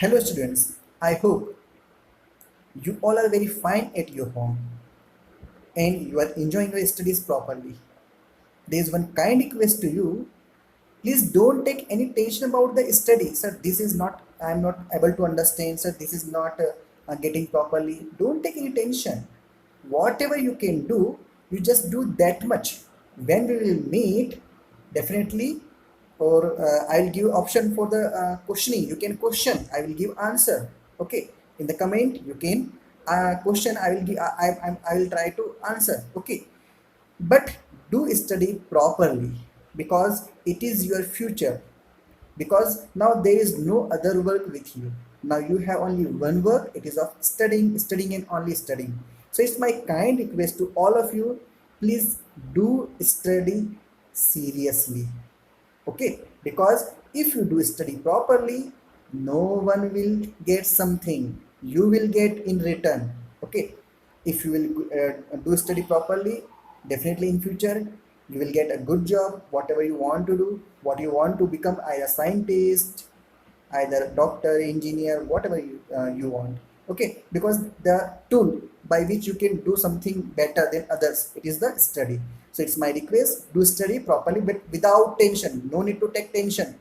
Hello students, I hope you all are very fine at your home and you are enjoying your studies properly. There is one kind request to you. Please don't take any tension about the study. Sir, this is not, I am not able to understand. Sir, this is not getting properly. Don't take any tension. Whatever you can do, you just do that much. When we will meet, definitely, or I'll give option for the questioning. You can question. I will give answer. Okay. In the comment, you can question. I will give. I will try to answer. Okay, but do study properly because it is your future, because now there is no other work with you. Now you have only one work, it is of studying and only studying. So it's my kind request to all of you, please do study seriously. Okay, because if you do study properly, no one will get something, you will get in return. Okay, if you will do study properly, definitely in future you will get a good job, whatever you want to do, what you want to become, either scientist, either doctor, engineer, whatever you want. Okay, because the tool by which you can do something better than others, it is the study. So it's my request, do study properly but without tension, no need to take tension.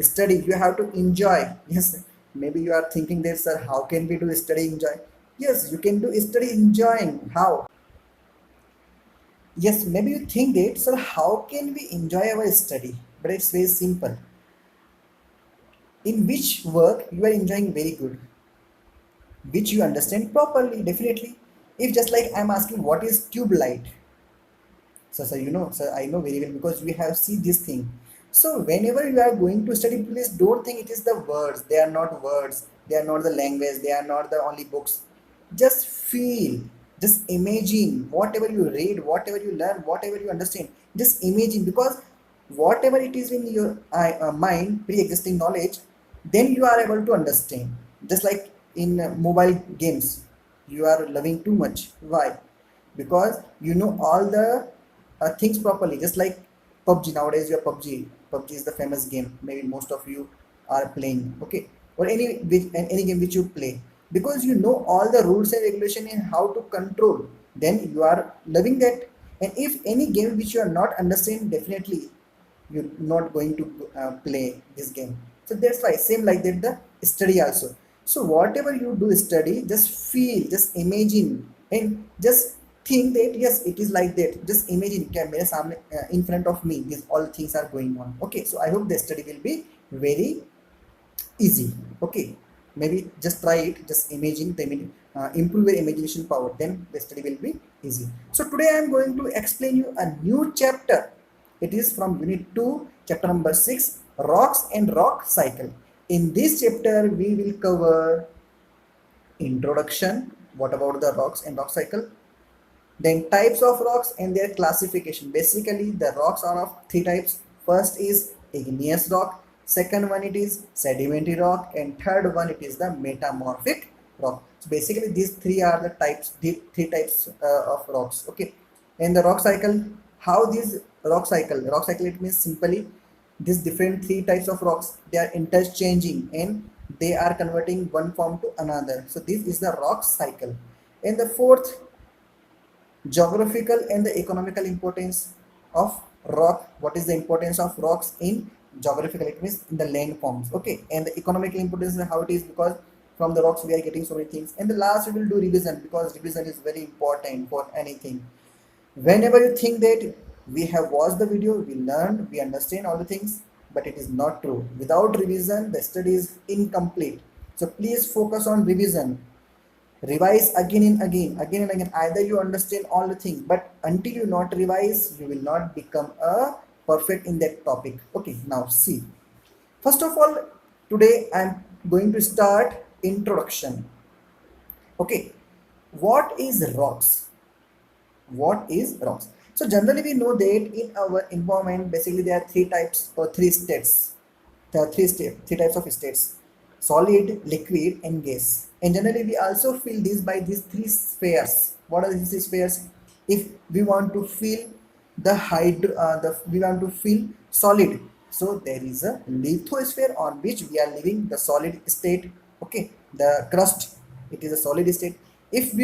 Study, you have to enjoy. Yes, maybe you are thinking that, sir, how can we do study enjoy? Yes, you can do study enjoying. How? Yes, maybe you think that, sir, how can we enjoy our study? But it's very simple. In which work you are enjoying very good, which you understand properly, definitely. If just like I'm asking what is tube light, so sir, you know, sir, I know very well because we have seen this thing. So whenever you are going to study, please don't think it is the words. They are not words, they are not the language, they are not the only books. Just feel, just imagine whatever you read, whatever you learn, whatever you understand, just imagine. Because whatever it is in your mind, pre-existing knowledge, then you are able to understand. Just like in mobile games, you are loving too much. Why? Because you know all the things properly. Just like PUBG, nowadays your PUBG is the famous game, maybe most of you are playing. Okay, or any game which you play, because you know all the rules and regulation and how to control, then you are loving that. And if any game which you are not understand, definitely you're not going to play this game. So that's why same like that the study also. So whatever you do study, just feel, just imagine, and just think that yes, it is like that. Just imagine क्या मेरे सामने in front of me these all things are going on. Okay, so I hope the study will be very easy. Okay, maybe just try it, just imagine the improve your imagination power, then the study will be easy. So today I am going to explain you a new chapter. It is from unit 2, chapter number 6, rocks and rock cycle. In this chapter we will cover introduction, what about the rocks and rock cycle, then types of rocks and their classification. Basically, the rocks are of three types. First is igneous rock, second one it is sedimentary rock, and third one it is the metamorphic rock. So basically, these three are the types, the three types of rocks. Okay, and the rock cycle, how these rock cycle it means simply these different three types of rocks, they are interchanging and they are converting one form to another. So this is the rock cycle. And the fourth, geographical and the economical importance of rock. What is the importance of rocks in geographical, it means in the land forms. Okay, and the economical importance is how it is, because from the rocks we are getting so many things. And the last we will do revision, because revision is very important for anything. Whenever you think that we have watched the video, we learned, we understand all the things, but it is not true. Without revision the study is incomplete. So please focus on revision. Revise again and again. Either you understand all the things, but until you not revise, you will not become a perfect in that topic. Okay, now see, first of all, today I'm going to start introduction. Okay, what is rocks? What is rocks? So generally we know that in our environment, basically there are three types or three states. There are three types of states: solid, liquid, and gas. And generally we also feel this by these three spheres. What are these spheres? If we want to feel we want to feel solid, so there is a lithosphere on which we are living the solid state. Okay, the crust, it is a solid state. If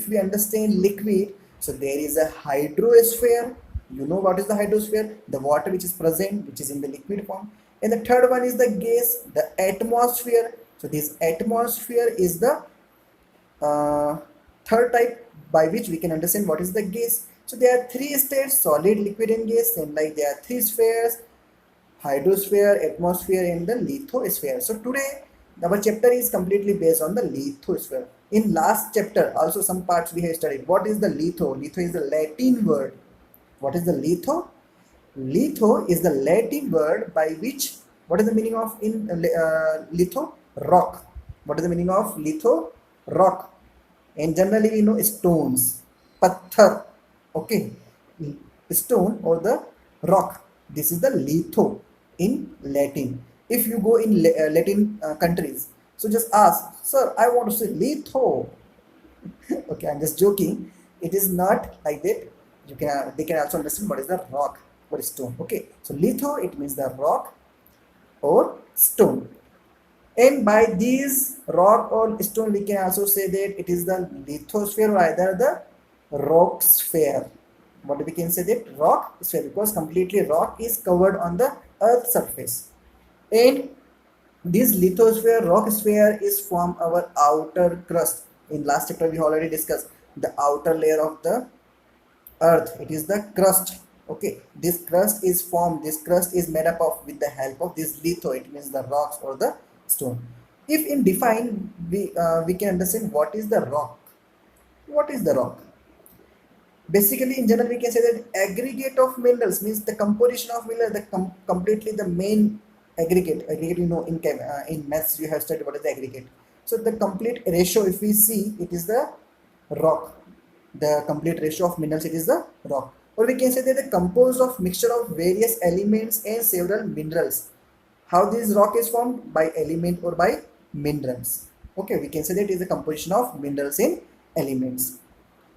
we understand liquid, so there is a hydrosphere. You know what is the hydrosphere? The water which is present, which is in the liquid form. And the third one is the gas, the atmosphere. So this atmosphere is the uh, third type by which we can understand what is the gas. So there are three states: solid, liquid, and gas. And like there are three spheres: hydrosphere, atmosphere, and the lithosphere. So today our chapter is completely based on the lithosphere. In last chapter, also some parts we have studied. What is the litho? Litho is the Latin word. What is the litho? Litho is the Latin word by which, what is the meaning of in litho? Rock. What is the meaning of litho? Rock. And generally we know stones, patthar. Okay, stone or the rock. This is the litho in Latin. If you go in Latin countries, so just ask, sir, I want to say litho. Okay, I'm just joking. It is not like that. You can they can also understand what is the rock or stone. Okay, so litho, it means the rock or stone. And by these rock or stone, we can also say that it is the lithosphere or either the rock sphere. What we can say that rock sphere, because completely rock is covered on the earth surface. And this lithosphere, rock sphere is from our outer crust. In last chapter, we already discussed the outer layer of the earth. It is the crust. Okay, this crust is formed, this crust is made up of with the help of this litho, it means the rocks or the stone. If in define, we can understand what is the rock. What is the rock? Basically in general we can say that aggregate of minerals, means the composition of minerals, the completely the main aggregate, you know, in maths you have studied what is the aggregate. So the complete ratio, if we see, it is the rock. The complete ratio of minerals, it is the rock. Or we can say that the composed of mixture of various elements and several minerals. How this rock is formed? By element or by minerals. Okay, we can say that it is the composition of minerals and elements.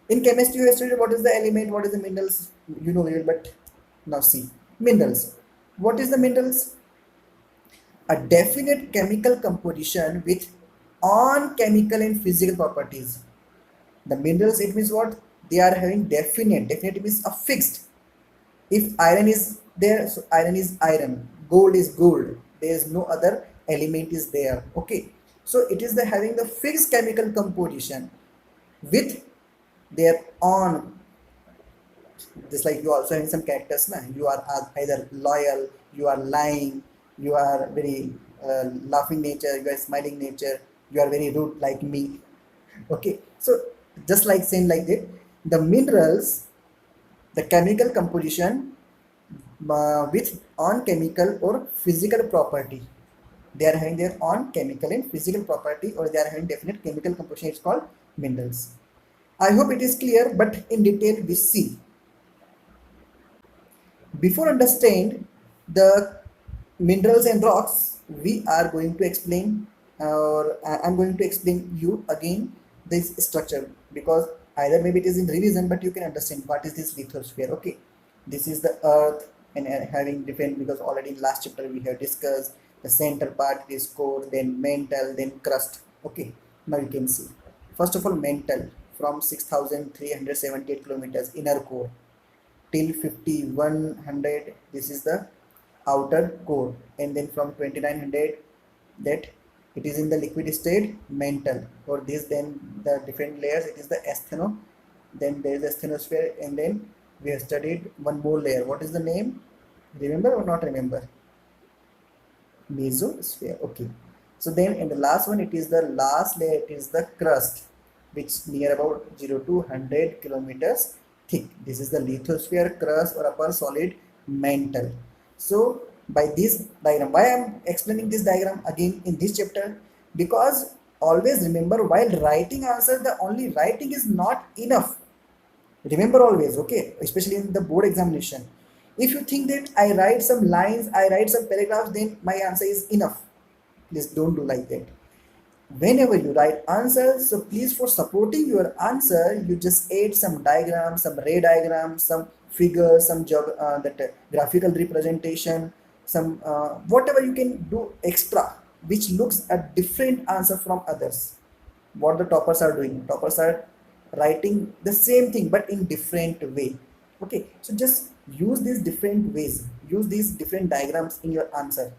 In chemistry, you have studied what is the element, what is the minerals, you know very well, but now see minerals. What is the minerals? A definite chemical composition with on chemical and physical properties. The minerals, it means what? They are having definite. Definite means a fixed. If iron is there, so iron is iron. Gold is gold. There is no other element is there. Okay. So it is the having the fixed chemical composition with their own, just like you also having some characters na? You are either loyal, you are lying, you are very laughing nature, you are smiling nature, you are very rude like me. Okay, so just like same like that, the minerals, the chemical composition with on chemical or physical property. They are having their own chemical and physical property, or they are having definite chemical composition, it's called minerals. I hope it is clear, but in detail we see. Before understand the minerals and rocks, we are going to explain, or I'm going to explain you again this structure, because either maybe it is in revision, but you can understand what is this lithosphere. Okay, this is the earth and having different, because already in last chapter we have discussed the center part is core, then mantle, then crust. Okay, now you can see. First of all, mantle from 6,378 kilometers inner core till 5,100, this is the outer core, and then from 2,900, that it is in the liquid state, mantle. For this, then the different layers, it is the astheno, then there is the asthenosphere, and then we have studied one more layer. What is the name? Remember or not remember? Mesosphere. Okay, so then in the last one, it is the last layer, it is the crust, which near about 0 to 100 kilometers thick. This is the lithosphere, crust, or upper solid mantle. So by this diagram, why I am explaining this diagram again in this chapter? Because always remember, while writing answer, the only writing is not enough. Remember always, okay, especially in the board examination. If you think that I write some lines, I write some paragraphs, then my answer is enough. Please don't do like that. Whenever you write answers, so please, for supporting your answer, you just add some diagrams, some ray diagrams, some figures, some graphical representation, some whatever you can do extra. which looks a different answer from others. What the toppers are doing, toppers are writing the same thing but in different way. Okay, so just use these different ways, use these different diagrams in your answer.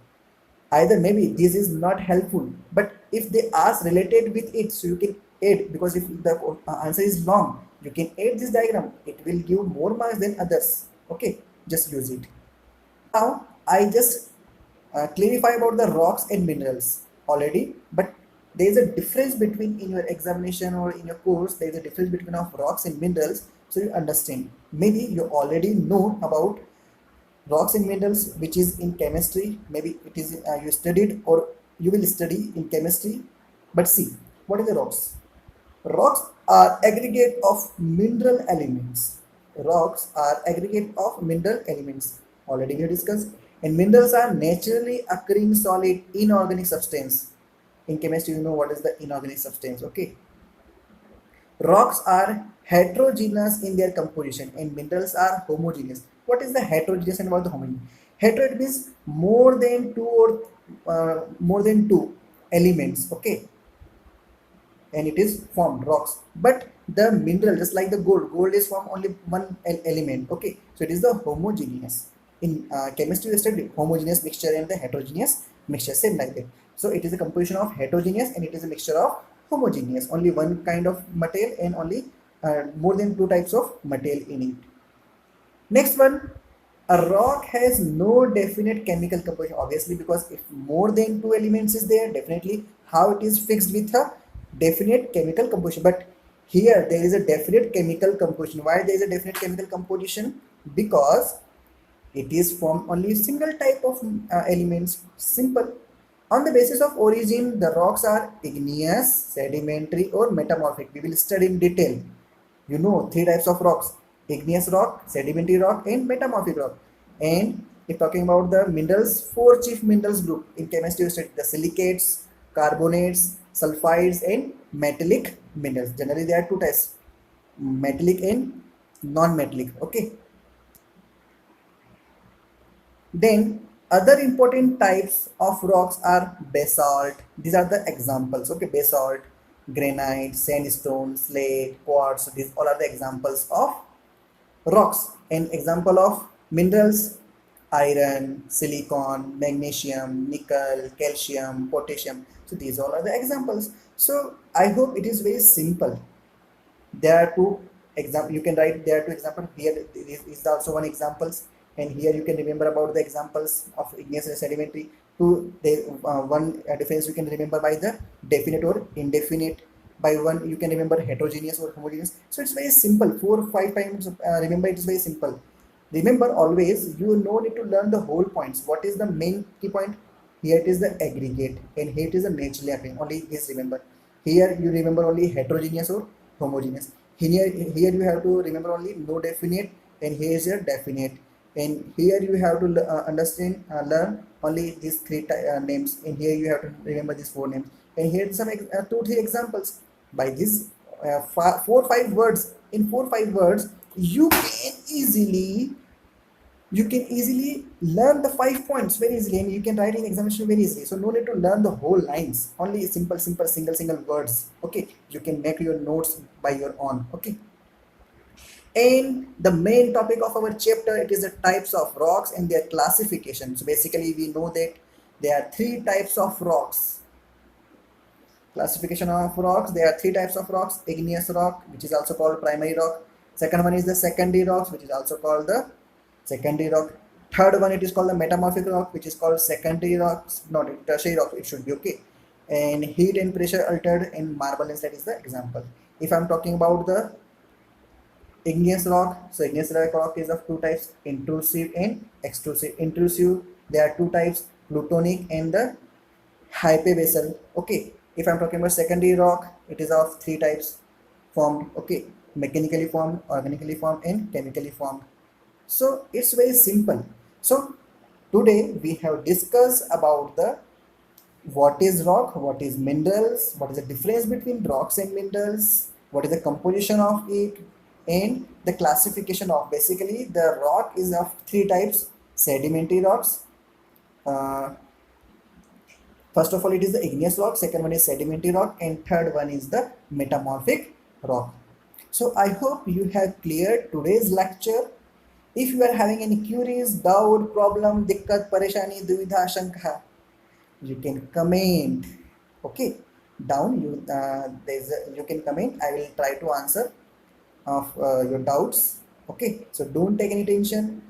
Either maybe this is not helpful, but if they ask related with it, so you can add, because if the answer is long, you can add this diagram, it will give more marks than others. Okay, just use it. Now I just clarify about the rocks and minerals already, but there is a difference between in your examination or in your course, there is a difference between of rocks and minerals, so you understand. Maybe you already know about rocks and minerals, which is in chemistry, maybe it is you studied or you will study in chemistry. But see, what is the rocks? Rocks are aggregate of mineral elements. Rocks are aggregate of mineral elements, already we discussed. And minerals are naturally occurring solid inorganic substance. In chemistry you know what is the inorganic substance. Okay, rocks are heterogeneous in their composition and minerals are homogeneous. What is the heterogeneous and what the homogeneous? Heterogeneous means more than two elements. Okay, and it is formed rocks. But the mineral, just like the gold is from only one element. Okay, so it is the homogeneous. In chemistry we study homogeneous mixture and the heterogeneous mixture, same like that. So it is a composition of heterogeneous and it is a mixture of homogeneous, only one kind of material and only more than two types of material in it. Next one, a rock has no definite chemical composition, obviously, because if more than two elements is there, definitely how it is fixed with a definite chemical composition. But here there is a definite chemical composition. Why there is a definite chemical composition? Because it is from only single type of elements. Simple. On the basis of origin, the rocks are igneous, sedimentary, or metamorphic. We will study in detail. You know three types of rocks: igneous rock, sedimentary rock, and metamorphic rock. And if talking about the minerals, four chief minerals group in chemistry, you study the silicates, carbonates, sulfides, and metallic minerals. Generally, there are two types: metallic and non-metallic. Okay. Then other important types of rocks are basalt. These are the examples. Okay, basalt, granite, sandstone, slate, quartz. These all are the examples of rocks. An example of minerals: iron, silicon, magnesium, nickel, calcium, potassium. So these all are the examples. So I hope it is very simple. There are two example, you can write there are two examples. Here is also one examples, and here you can remember about the examples of igneous and sedimentary. Two, they one difference you can remember by the definite or indefinite. By one you can remember heterogeneous or homogeneous. So it's very simple. 4 or 5 times remember, it is very simple. Remember always, you no need to learn the whole points. What is the main key point? Here it is the aggregate and here it is the naturally occurring. Only this remember. Here you remember only heterogeneous or homogeneous. Here you have to remember only no definite, and here is your definite. And here you have to understand, learn only these names, and here you have to remember these four names. And here some 2 3 examples. By this 4 5 words, in 4 5 words you can easily learn the 5 points very easily, and you can write in examination very easily. So no need to learn the whole lines, only simple single words. Okay, you can make your notes by your own. Okay, and the main topic of our chapter, it is the types of rocks and their classification. So basically we know that there are three types of rocks. Classification of rocks, there are three types of rocks: igneous rock, which is also called primary rock. Second one is the secondary rocks, which is also called the secondary rock. Third one, it is called the metamorphic rock, which is called secondary rocks, not tertiary rock, it should be. Okay, and heat and pressure altered in marble and that is the example. If I'm talking about the igneous rock, so igneous rock is of two types: intrusive and extrusive. Intrusive, there are two types: plutonic and the hypabasal. Okay, if I'm talking about secondary rock, it is of three types formed. Okay, mechanically formed, organically formed, and chemically formed. So it's very simple. So today we have discussed about the what is rock, what is minerals, what is the difference between rocks and minerals, what is the composition of it, and the classification of. Basically the rock is of three types: sedimentary rocks, uh, First of all, it is the igneous rock, second one is sedimentary rock, and third one is the metamorphic rock. So I hope you have cleared today's lecture. If you are having any queries, doubt, problem, dikkat, pareshani, duvidha, shanka, you can comment. Okay, down you can comment. I will try to answer of your doubts. Okay, so don't take any tension.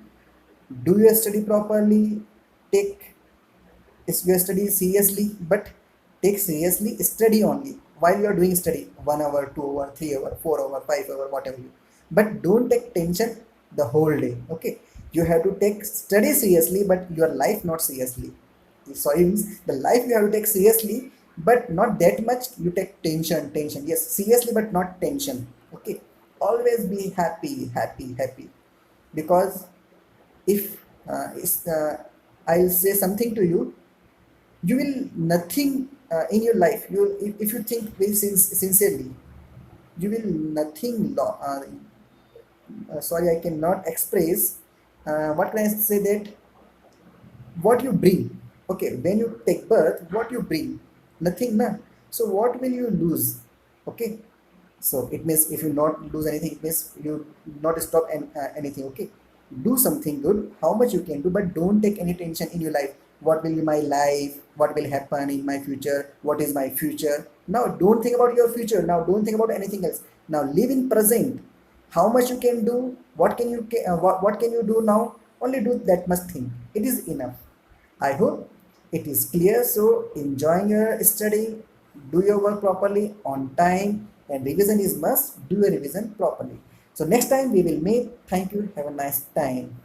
Do your study properly. Take your study seriously, but take seriously study only while you are doing study. 1 hour, 2 hour, 3 hour, 4 hour, 5 hour, whatever you. But don't take tension the whole day. Okay, you have to take study seriously, but your life not seriously. Sorry, means the life you have to take seriously, but not that much. You take tension. Yes, seriously, but not tension. Okay, always be happy, because if I'll say something to you, you will nothing in your life. If you think very sincerely, you will nothing. Sorry, I cannot express. What can I say that? What you bring. Okay, when you take birth, what you bring? Nothing, na. So what will you lose? Okay, so it means if you not lose anything, it means you not stop anything. Okay, do something good, how much you can do, but don't take any tension in your life. What will be my life? What will happen in my future? What is my future? Now don't think about your future. Now don't think about anything else. Now live in present. How much you can do? What can you do now? Only do that much thing. It is enough. I hope it is clear. So enjoying your study, do your work properly on time, and revision is must. Do your revision properly. So next time we will meet. Thank you. Have a nice time.